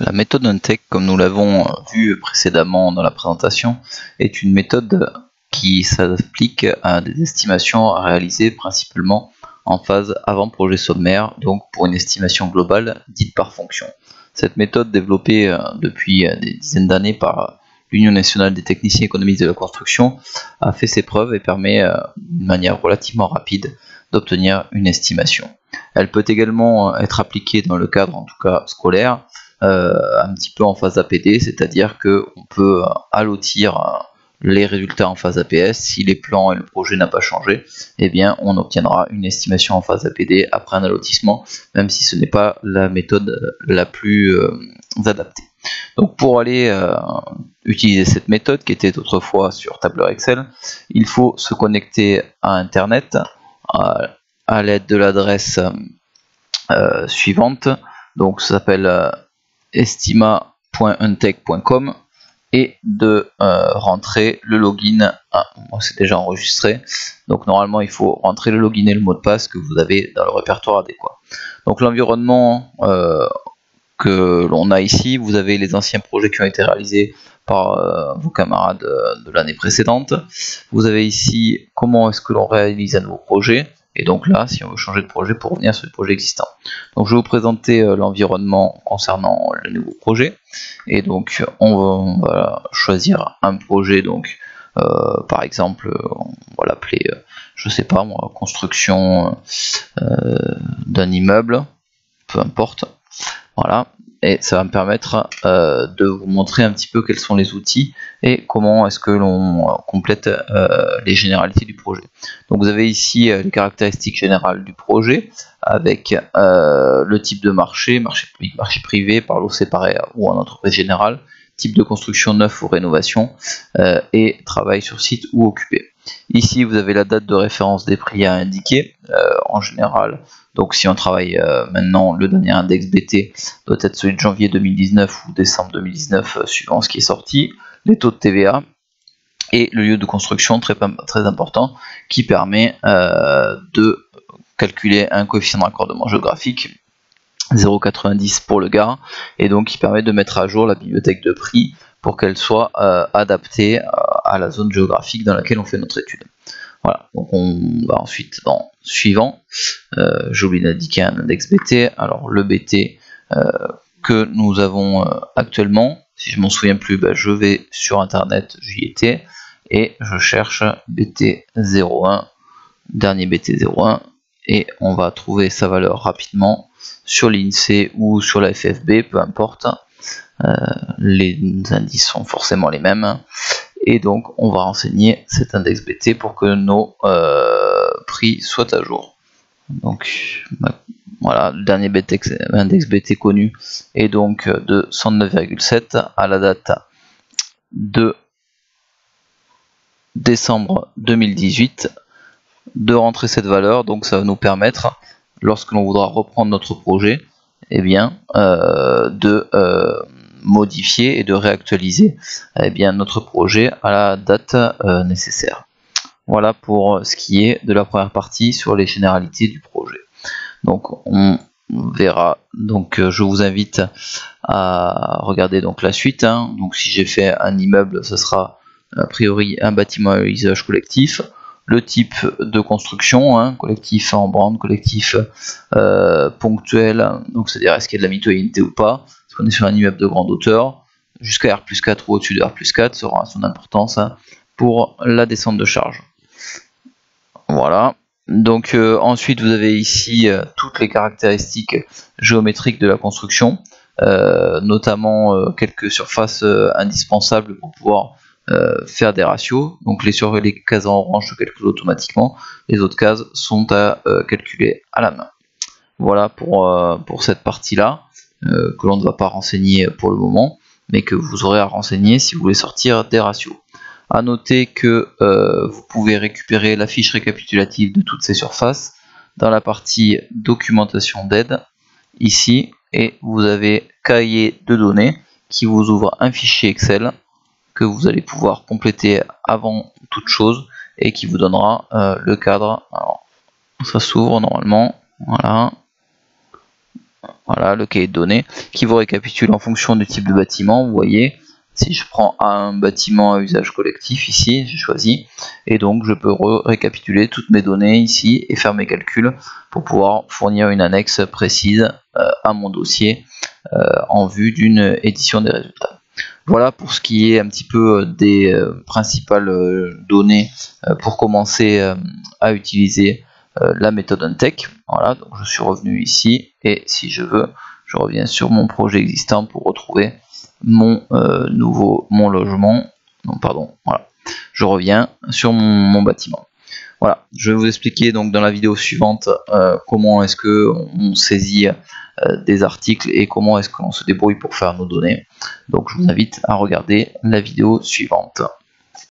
La méthode Untech, comme nous l'avons vu précédemment dans la présentation, est une méthode qui s'applique à des estimations à réaliser principalement en phase avant projet sommaire, donc pour une estimation globale dite par fonction. Cette méthode, développée depuis des dizaines d'années par l'Union nationale des techniciens économistes de la construction, a fait ses preuves et permet d'une manière relativement rapide d'obtenir une estimation. Elle peut également être appliquée dans le cadre, en tout cas scolaire, un petit peu en phase APD, c'est-à-dire qu'on peut allotir les résultats en phase APS. Si les plans et le projet n'ont pas changé, eh bien on obtiendra une estimation en phase APD après un allotissement, même si ce n'est pas la méthode la plus adaptée. Donc pour aller utiliser cette méthode qui était autrefois sur tableur Excel, il faut se connecter à Internet à l'aide de l'adresse suivante. Donc ça s'appelle estima.untech.com et de rentrer le login. Moi c'est déjà enregistré, donc normalement il faut rentrer le login et le mot de passe que vous avez dans le répertoire adéquat. Donc l'environnement que l'on a ici, vous avez les anciens projets qui ont été réalisés par vos camarades de l'année précédente. Vous avez ici comment est-ce que l'on réalise un nouveau projet, et donc là si on veut changer de projet pour revenir sur le projet existant. Donc je vais vous présenter l'environnement concernant le nouveau projet, et donc on va choisir un projet, donc par exemple on va l'appeler je sais pas moi, construction d'un immeuble, peu importe. Voilà, et ça va me permettre de vous montrer un petit peu quels sont les outils et comment est-ce que l'on complète les généralités du projet. Donc vous avez ici les caractéristiques générales du projet avec le type de marché public, marché privé, par lot séparé ou en entreprise générale, type de construction neuf ou rénovation, et travail sur site ou occupé. Ici vous avez la date de référence des prix à indiquer en général. Donc si on travaille maintenant, le dernier index BT doit être celui de janvier 2019 ou décembre 2019 suivant ce qui est sorti, les taux de TVA et le lieu de construction très important qui permet de calculer un coefficient de raccordement géographique 0,90 pour le Gard, et donc qui permet de mettre à jour la bibliothèque de prix pour qu'elle soit adaptée à la zone géographique dans laquelle on fait notre étude. Voilà, donc on va ensuite dans suivant. J'ai oublié d'indiquer un index BT. Alors le BT que nous avons actuellement, si je m'en souviens plus, je vais sur internet, j'y étais, et je cherche BT01, dernier BT01, et on va trouver sa valeur rapidement sur l'INSEE ou sur la FFB, peu importe. Les indices sont forcément les mêmes. Et donc on va renseigner cet index BT pour que nos prix soient à jour. Donc voilà, le dernier index BT connu est donc de 109,7 à la date de décembre 2018 de rentrer cette valeur. Donc ça va nous permettre, lorsque l'on voudra reprendre notre projet, eh bien de modifier et de réactualiser notre projet à la date nécessaire. Voilà pour ce qui est de la première partie sur les généralités du projet. Donc on verra, donc je vous invite à regarder donc la suite. Donc si j'ai fait un immeuble, ce sera a priori un bâtiment à usage collectif. Le type de construction, collectif en bande, collectif ponctuel, donc c'est-à-dire est-ce qu'il y a de la mitoyenneté ou pas. On est sur un immeuble de grande hauteur, jusqu'à R+4 ou au-dessus de R+4 sera son importance pour la descente de charge. Voilà, donc ensuite vous avez ici toutes les caractéristiques géométriques de la construction, notamment quelques surfaces indispensables pour pouvoir faire des ratios. Donc les cases en orange se calculent automatiquement, les autres cases sont à calculer à la main. Voilà pour cette partie-là. Que l'on ne va pas renseigner pour le moment, mais que vous aurez à renseigner si vous voulez sortir des ratios. A noter que vous pouvez récupérer la fiche récapitulative de toutes ces surfaces dans la partie documentation d'aide ici, et vous avez cahier de données qui vous ouvre un fichier Excel que vous allez pouvoir compléter avant toute chose et qui vous donnera le cadre. Alors, ça s'ouvre normalement, voilà. Voilà, le cahier de données qui vous récapitule en fonction du type de bâtiment. Vous voyez, si je prends un bâtiment à usage collectif ici, j'ai choisi, et donc je peux récapituler toutes mes données ici et faire mes calculs pour pouvoir fournir une annexe précise à mon dossier en vue d'une édition des résultats. Voilà pour ce qui est un petit peu des principales données pour commencer à utiliser la méthode Untech. Voilà, donc je suis revenu ici et si je veux, je reviens sur mon projet existant pour retrouver mon logement. Non, pardon, voilà. Je reviens sur mon bâtiment. Voilà, je vais vous expliquer donc dans la vidéo suivante comment est-ce que on saisit des articles et comment est-ce qu'on se débrouille pour faire nos données. Donc je vous invite à regarder la vidéo suivante.